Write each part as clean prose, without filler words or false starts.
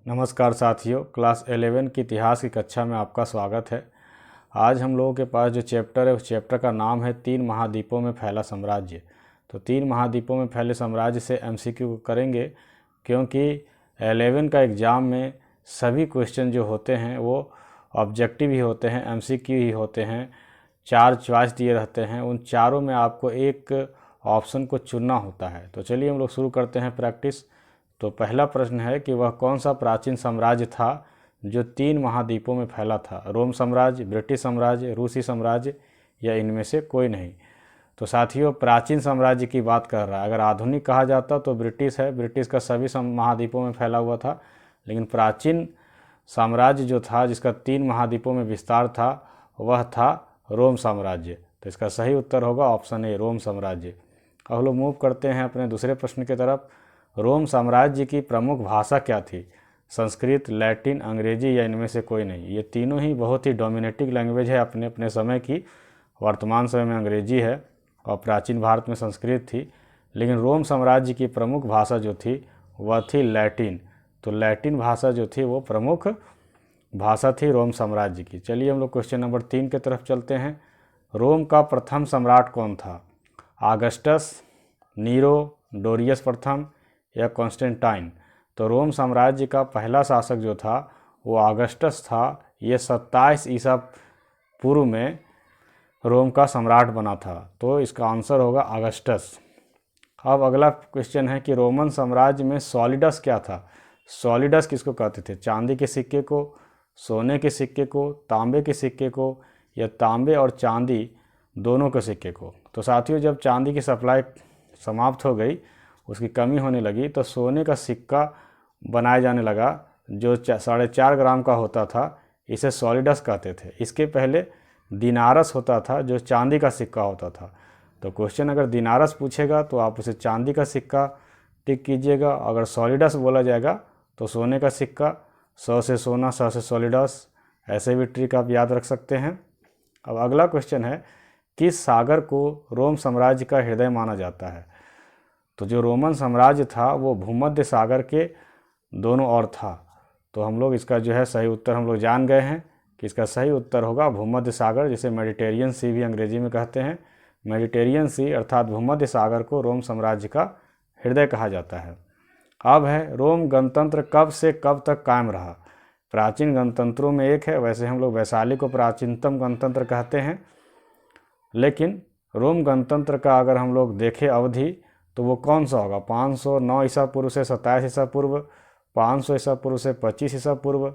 नमस्कार साथियों, क्लास 11 की इतिहास की कक्षा में आपका स्वागत है। आज हम लोगों के पास जो चैप्टर है उस चैप्टर का नाम है 3 महाद्वीपों में फैला साम्राज्य। तो 3 महाद्वीपों में फैले साम्राज्य से एमसीक्यू करेंगे, क्योंकि 11 का एग्ज़ाम में सभी क्वेश्चन जो होते हैं वो ऑब्जेक्टिव ही होते हैं, एमसीक्यू ही होते हैं। 4 चॉइस दिए रहते हैं, उन चारों में आपको एक ऑप्शन को चुनना होता है। तो चलिए हम लोग शुरू करते हैं प्रैक्टिस। तो पहला प्रश्न है कि वह कौन सा प्राचीन साम्राज्य था जो 3 महाद्वीपों में फैला था? रोम साम्राज्य, ब्रिटिश साम्राज्य, रूसी साम्राज्य या इनमें से कोई नहीं। तो साथियों, प्राचीन साम्राज्य की बात कर रहा है। अगर आधुनिक कहा जाता तो ब्रिटिश है, ब्रिटिश का सभी महाद्वीपों में फैला हुआ था। लेकिन प्राचीन साम्राज्य जो था जिसका 3 महाद्वीपों में विस्तार था वह था रोम साम्राज्य। तो इसका सही उत्तर होगा ऑप्शन ए, रोम साम्राज्य। अब हम लोग मूव करते हैं अपने दूसरे प्रश्न की तरफ। रोम साम्राज्य की प्रमुख भाषा क्या थी? संस्कृत, लैटिन, अंग्रेजी या इनमें से कोई नहीं। ये तीनों ही बहुत ही डोमिनेटिंग लैंग्वेज है अपने अपने समय की। वर्तमान समय में अंग्रेजी है और प्राचीन भारत में संस्कृत थी, लेकिन रोम साम्राज्य की प्रमुख भाषा जो थी वह थी लैटिन। तो लैटिन भाषा जो थी वो प्रमुख भाषा थी रोम साम्राज्य की। चलिए हम लोग क्वेश्चन नंबर 3 की तरफ चलते हैं। रोम का प्रथम सम्राट कौन था? ऑगस्टस, नीरो, डोरियस प्रथम या कॉन्स्टेंटाइन? तो रोम साम्राज्य का पहला शासक जो था वो ऑगस्टस था। ये 27 ईसा पूर्व में रोम का सम्राट बना था। तो इसका आंसर होगा ऑगस्टस। अब अगला क्वेश्चन है कि रोमन साम्राज्य में सॉलिडस क्या था? सॉलिडस किसको कहते थे? चांदी के सिक्के को, सोने के सिक्के को, तांबे के सिक्के को या तांबे और चांदी दोनों के सिक्के को? तो साथियों, जब चांदी की सप्लाई समाप्त हो गई, उसकी कमी होने लगी, तो सोने का सिक्का बनाया जाने लगा जो 4.5 ग्राम का होता था। इसे सॉलिडस कहते थे। इसके पहले दिनारस होता था जो चांदी का सिक्का होता था। तो क्वेश्चन अगर दिनारस पूछेगा तो आप उसे चांदी का सिक्का टिक कीजिएगा। अगर सॉलिडस बोला जाएगा तो सोने का सिक्का। 100 से सोना, 100 से सॉलिडस, ऐसे भी ट्रिक आप याद रख सकते हैं। अब अगला क्वेश्चन है, किस सागर को रोम साम्राज्य का हृदय माना जाता है? तो जो रोमन साम्राज्य था वो भूमध्य सागर के दोनों ओर था। तो हम लोग इसका जो है सही उत्तर हम लोग जान गए हैं कि इसका सही उत्तर होगा भूमध्य सागर, जिसे मेडिटेरियन सी भी अंग्रेजी में कहते हैं। मेडिटेरियन सी अर्थात भूमध्य सागर को रोम साम्राज्य का हृदय कहा जाता है। अब है, रोम गणतंत्र कब से कब तक कायम रहा? प्राचीन गणतंत्रों में एक है। वैसे हम लोग वैशाली को प्राचीनतम गणतंत्र कहते हैं, लेकिन रोम गणतंत्र का अगर हम लोग देखें अवधि तो वो कौन सा होगा? 509 ईसा पूर्व से 27 ईसा पूर्व, 500 ईसा पूर्व से 25 ईसा पूर्व,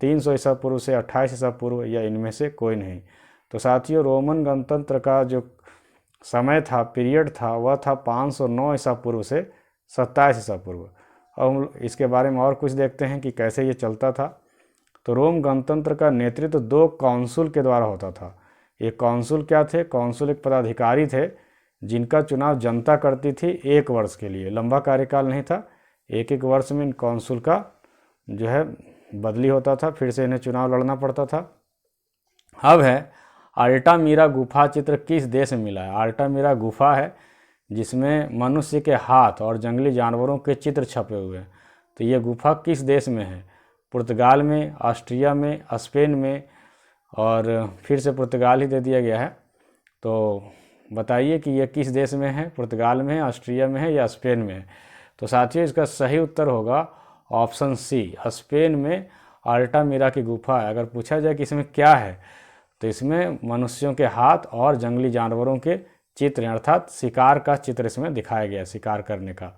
300 ईसा पूर्व से 28 ईसा पूर्व या इनमें से कोई नहीं। तो साथियों, रोमन गणतंत्र का जो समय था, पीरियड था, वह था 509 ईसा पूर्व से 27 ईसा पूर्व। अब हम इसके बारे में और कुछ देखते हैं कि कैसे ये चलता था। तो रोम गणतंत्र का नेतृत्व 2 कौंसुल के द्वारा होता था। ये कौंसुल क्या थे? कौंसुल एक पदाधिकारी थे जिनका चुनाव जनता करती थी 1 वर्ष के लिए। लंबा कार्यकाल नहीं था, 1-1 वर्ष में इन कौंसुल का जो है बदली होता था, फिर से इन्हें चुनाव लड़ना पड़ता था। अब है, अल्टामीरा गुफा चित्र किस देश में मिला है? अल्टामीरा गुफा है जिसमें मनुष्य के हाथ और जंगली जानवरों के चित्र छपे हुए हैं। तो ये गुफा किस देश में है? पुर्तगाल में, ऑस्ट्रिया में, स्पेन में, और फिर से पुर्तगाल ही दे दिया गया है। तो बताइए कि यह किस देश में है? पुर्तगाल में है, ऑस्ट्रिया में है या स्पेन में है? तो साथियों, इसका सही उत्तर होगा ऑप्शन सी, स्पेन में अल्टामीरा की गुफा है। अगर पूछा जाए कि इसमें क्या है, तो इसमें मनुष्यों के हाथ और जंगली जानवरों के चित्र, अर्थात शिकार का चित्र इसमें दिखाया गया, शिकार करने का।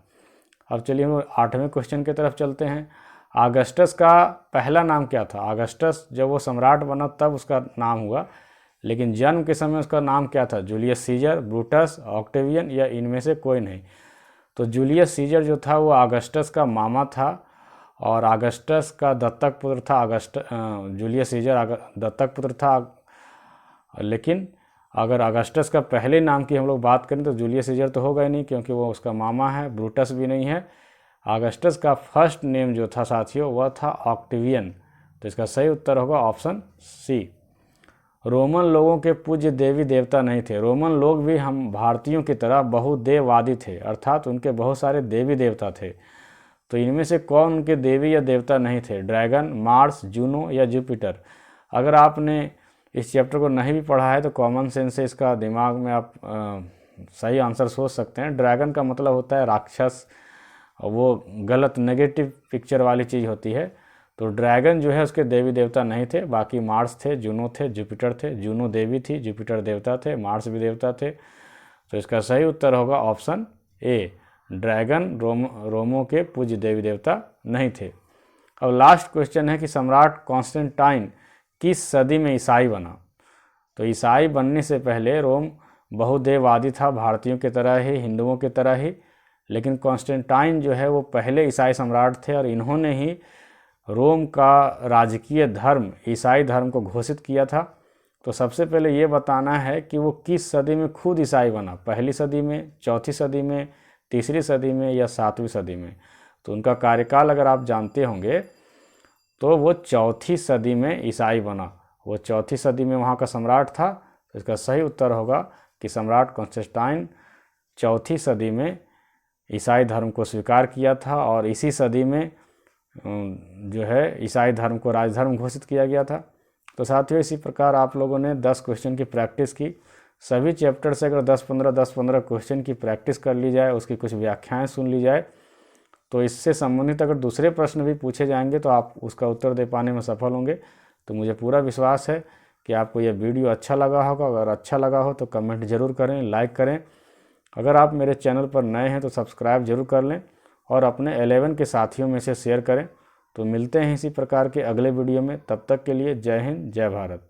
अब चलिए हम 8वें क्वेश्चन की तरफ चलते हैं। ऑगस्टस का पहला नाम क्या था? ऑगस्टस जब वो सम्राट बना तब उसका नाम हुआ, लेकिन जन्म के समय उसका नाम क्या था? जूलियस सीजर, ब्रूटस, ऑक्टेवियन या इनमें से कोई नहीं। तो जूलियस सीजर जो था वो ऑगस्टस का मामा था और ऑगस्टस का दत्तक पुत्र था। जूलियस सीजर दत्तक पुत्र था। लेकिन अगर ऑगस्टस का पहले नाम की हम लोग बात करें तो जूलियस सीजर तो होगा ही नहीं, क्योंकि वो उसका मामा है। ब्रूटस भी नहीं है। ऑगस्टस का फर्स्ट नेम जो था साथियों वह था ऑक्टेवियन। तो इसका सही उत्तर होगा ऑप्शन सी। रोमन लोगों के पूज्य देवी देवता नहीं थे। रोमन लोग भी हम भारतीयों की तरह बहुदेववादी थे, अर्थात उनके बहुत सारे देवी देवता थे। तो इनमें से कौन उनके देवी या देवता नहीं थे? ड्रैगन, मार्स, जूनो या जुपिटर? अगर आपने इस चैप्टर को नहीं भी पढ़ा है तो कॉमन सेंस से इसका दिमाग में आप सही आंसर सोच सकते हैं। ड्रैगन का मतलब होता है राक्षस, वो गलत नेगेटिव पिक्चर वाली चीज़ होती है। तो ड्रैगन जो है उसके देवी देवता नहीं थे। बाकी मार्स थे, जूनो थे, जुपिटर थे। जूनो देवी थी, जुपिटर देवता थे, मार्स भी देवता थे। तो इसका सही उत्तर होगा ऑप्शन ए, ड्रैगन रोमों के पूज्य देवी देवता नहीं थे। अब लास्ट क्वेश्चन है कि सम्राट कॉन्स्टेंटाइन किस सदी में ईसाई बना? तो ईसाई बनने से पहले रोम बहुदेववादी था, भारतीयों की तरह ही, हिंदुओं की तरह ही। लेकिन कॉन्स्टेंटाइन जो है वो पहले ईसाई सम्राट थे और इन्होंने ही रोम का राजकीय धर्म ईसाई धर्म को घोषित किया था। तो सबसे पहले ये बताना है कि वो किस सदी में खुद ईसाई बना, पहली सदी में, चौथी सदी में, तीसरी सदी में या 7वीं सदी में। तो उनका कार्यकाल अगर आप जानते होंगे तो वो चौथी सदी में ईसाई बना, वो चौथी सदी में वहाँ का सम्राट था। तो इसका सही उत्तर होगा कि सम्राट कॉन्स्टेंटाइन चौथी सदी में ईसाई धर्म को स्वीकार किया था और इसी सदी में जो है ईसाई धर्म को राजधर्म घोषित किया गया था। तो साथियों, इसी प्रकार आप लोगों ने 10 क्वेश्चन की प्रैक्टिस की। सभी चैप्टर से अगर 10-15 क्वेश्चन की प्रैक्टिस कर ली जाए, उसकी कुछ व्याख्याएं सुन ली जाए, तो इससे संबंधित अगर दूसरे प्रश्न भी पूछे जाएंगे तो आप उसका उत्तर दे पाने में सफल होंगे। तो मुझे पूरा विश्वास है कि आपको यह वीडियो अच्छा लगा होगा। अगर अच्छा लगा हो तो कमेंट जरूर करें, लाइक करें। अगर आप मेरे चैनल पर नए हैं तो सब्सक्राइब जरूर कर लें और अपने 11 के साथियों में से शेयर करें। तो मिलते हैं इसी प्रकार के अगले वीडियो में। तब तक के लिए जय हिंद, जय भारत।